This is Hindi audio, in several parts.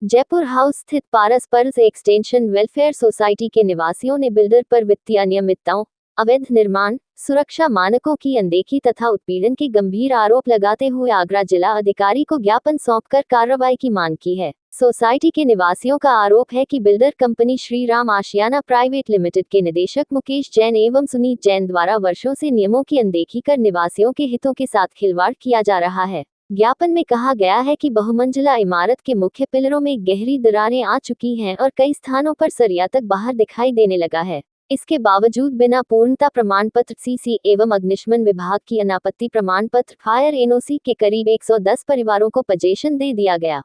जयपुर हाउस स्थित पारस पर्ल्स एक्सटेंशन वेलफेयर सोसाइटी के निवासियों ने बिल्डर पर वित्तीय अनियमितताओं, अवैध निर्माण, सुरक्षा मानकों की अनदेखी तथा उत्पीड़न के गंभीर आरोप लगाते हुए आगरा जिला अधिकारी को ज्ञापन सौंपकर कार्रवाई की मांग की है। सोसाइटी के निवासियों का आरोप है कि बिल्डर कंपनी श्री राम आशियाना प्राइवेट लिमिटेड के निदेशक मुकेश जैन एवं सुनीत जैन द्वारा वर्षों से नियमों की अनदेखी कर निवासियों के हितों के साथ खिलवाड़ किया जा रहा है। ज्ञापन में कहा गया है कि बहुमंजिला इमारत के मुख्य पिलरों में गहरी दरारें आ चुकी हैं और कई स्थानों पर सरिया तक बाहर दिखाई देने लगा है। इसके बावजूद बिना पूर्णता प्रमाण पत्र सीसी एवं अग्निशमन विभाग की अनापत्ति प्रमाण पत्र फायर एनओसी के करीब 110 परिवारों को पजेशन दे दिया गया।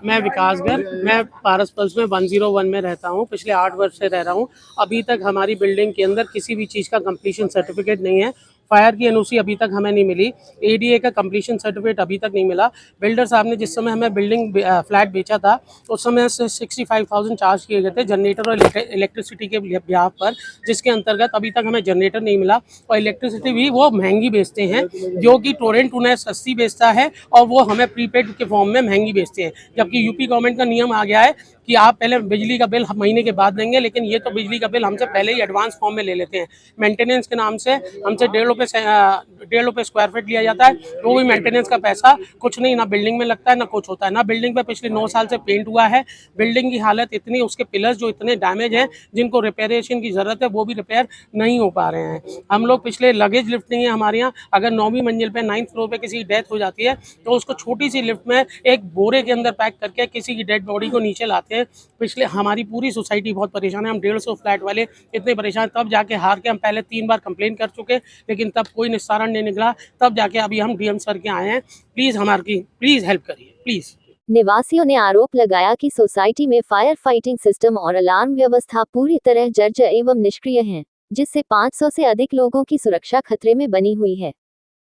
मैं विकास गर्ग, मैं पारस पर्ल्स में 101 में रहता हूँ। पिछले 8 वर्ष से रह रहा हूँ। अभी तक हमारी बिल्डिंग के अंदर किसी भी चीज़ का कंप्लीशन सर्टिफिकेट नहीं है। फायर की एनओसी अभी तक हमें नहीं मिली। एडीए का कंप्लीशन सर्टिफिकेट अभी तक नहीं मिला। बिल्डर साहब ने जिस समय हमें बिल्डिंग फ्लैट बेचा था उस समय 65,000 चार्ज किए गए थे जनरेटर और इलेक्ट्रिसिटी के ब्याह पर, जिसके अंतर्गत अभी तक हमें जनरेटर नहीं मिला और इलेक्ट्रिसिटी भी वो महंगी बेचते हैं, जो कि टोरेंट उन्हें सस्ती बेचता है और वो हमें प्रीपेड के फॉर्म में महंगी बेचते हैं। जबकि यूपी गवर्नमेंट का नियम आ गया है कि आप पहले बिजली का बिल महीने के बाद देंगे, लेकिन ये तो बिजली का बिल हमसे पहले ही एडवांस फॉर्म में ले लेते हैं। मेंटेनेंस के नाम से हमसे ₹1.5 स्क्वायर फीट लिया जाता है। वो भी मेंटेनेंस का पैसा कुछ नहीं, ना बिल्डिंग में लगता है ना कुछ होता है। ना बिल्डिंग पे पिछले 9 साल से पेंट हुआ है। बिल्डिंग की हालत इतनी, उसके पिलर्स जो इतने डैमेज हैं जिनको रिपेयरेशन की ज़रूरत है वो भी रिपेयर नहीं हो पा रहे हैं। हम लोग पिछले लगेज लिफ्ट नहीं है हमारे यहाँ। अगर 9वीं मंजिल पे 9th फ्लोर पे किसी की डेथ हो जाती है तो उसको छोटी सी लिफ्ट में एक बोरे के अंदर पैक करके किसी की डेड बॉडी को नीचे लाते हैं। पिछले हमारी पूरी सोसाइटी बहुत परेशान है। हम 150 फ्लैट वाले इतने परेशान, तब जाके हार के हम पहले 3 बार कंप्लेन कर चुके, लेकिन तब कोई निस्तारण नहीं निकला। तब जाके अभी हम डीएम सर के आए हैं। प्लीज़ हेल्प करिए, प्लीज़। निवासियों ने आरोप लगाया कि सोसाइटी में फायर फाइटिंग सिस्टम और अलार्म व्यवस्था पूरी तरह जर्जर एवं निष्क्रिय है, जिससे 500 से अधिक लोगों की सुरक्षा खतरे में बनी हुई है।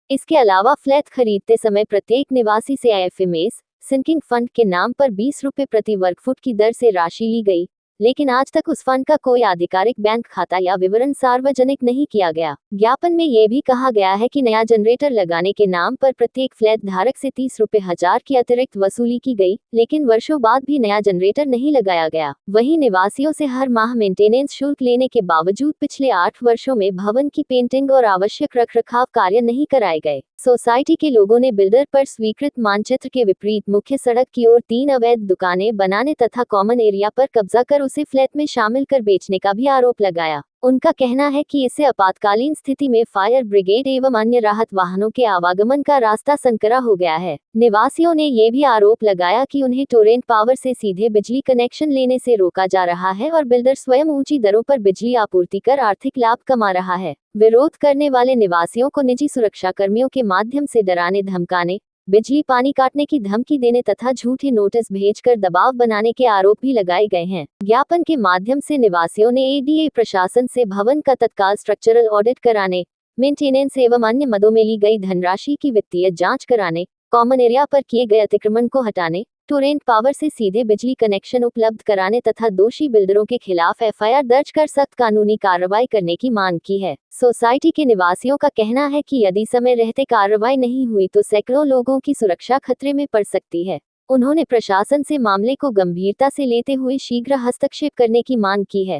इसके अलावा फ्लैट खरीदते समय प्रत्येक निवासी से आईएफएमएस सिंकिंग फंड के नाम पर 20 रुपए प्रति वर्ग फुट की दर से राशि ली गई, लेकिन आज तक उस फंड का कोई आधिकारिक बैंक खाता या विवरण सार्वजनिक नहीं किया गया। ज्ञापन में ये भी कहा गया है कि नया जनरेटर लगाने के नाम पर प्रत्येक फ्लैट धारक से 30 रुपए हजार की अतिरिक्त वसूली की गई, लेकिन वर्षों बाद भी नया जनरेटर नहीं लगाया गया। वहीं निवासियों से हर माह मेंटेनेंस शुल्क लेने के बावजूद पिछले 8 वर्षों में भवन की पेंटिंग और आवश्यक रखरखाव कार्य नहीं कराए गए। सोसाइटी के लोगों ने बिल्डर पर स्वीकृत मानचित्र के विपरीत मुख्य सड़क की ओर 3 अवैध दुकानें बनाने तथा कॉमन एरिया पर कब्जा कर उसे फ्लैट में शामिल कर बेचने का भी आरोप लगाया। उनका कहना है कि इससे आपातकालीन स्थिति में फायर ब्रिगेड एवं अन्य राहत वाहनों के आवागमन का रास्ता संकरा हो गया है। निवासियों ने ये भी आरोप लगाया कि उन्हें टोरेंट पावर से सीधे बिजली कनेक्शन लेने से रोका जा रहा है और बिल्डर स्वयं ऊंची दरों पर बिजली आपूर्ति कर आर्थिक लाभ कमा रहा है। विरोध करने वाले निवासियों को निजी सुरक्षा कर्मियों के माध्यम से डराने धमकाने, बिजली पानी काटने की धमकी देने तथा झूठे नोटिस भेजकर दबाव बनाने के आरोप भी लगाए गए हैं। ज्ञापन के माध्यम से निवासियों ने एडीए प्रशासन से भवन का तत्काल स्ट्रक्चरल ऑडिट कराने, मेंटेनेंस एवं अन्य मदों में ली गई धनराशि की वित्तीय जांच कराने, कॉमन एरिया पर किए गए अतिक्रमण को हटाने, टोरेंट पावर से सीधे बिजली कनेक्शन उपलब्ध कराने तथा दोषी बिल्डरों के खिलाफ एफआईआर दर्ज कर सख्त कानूनी कार्रवाई करने की मांग की है। सोसाइटी के निवासियों का कहना है कि यदि समय रहते कार्रवाई नहीं हुई तो सैकड़ों लोगों की सुरक्षा खतरे में पड़ सकती है। उन्होंने प्रशासन से मामले को गंभीरता से लेते हुए शीघ्र हस्तक्षेप करने की मांग की है।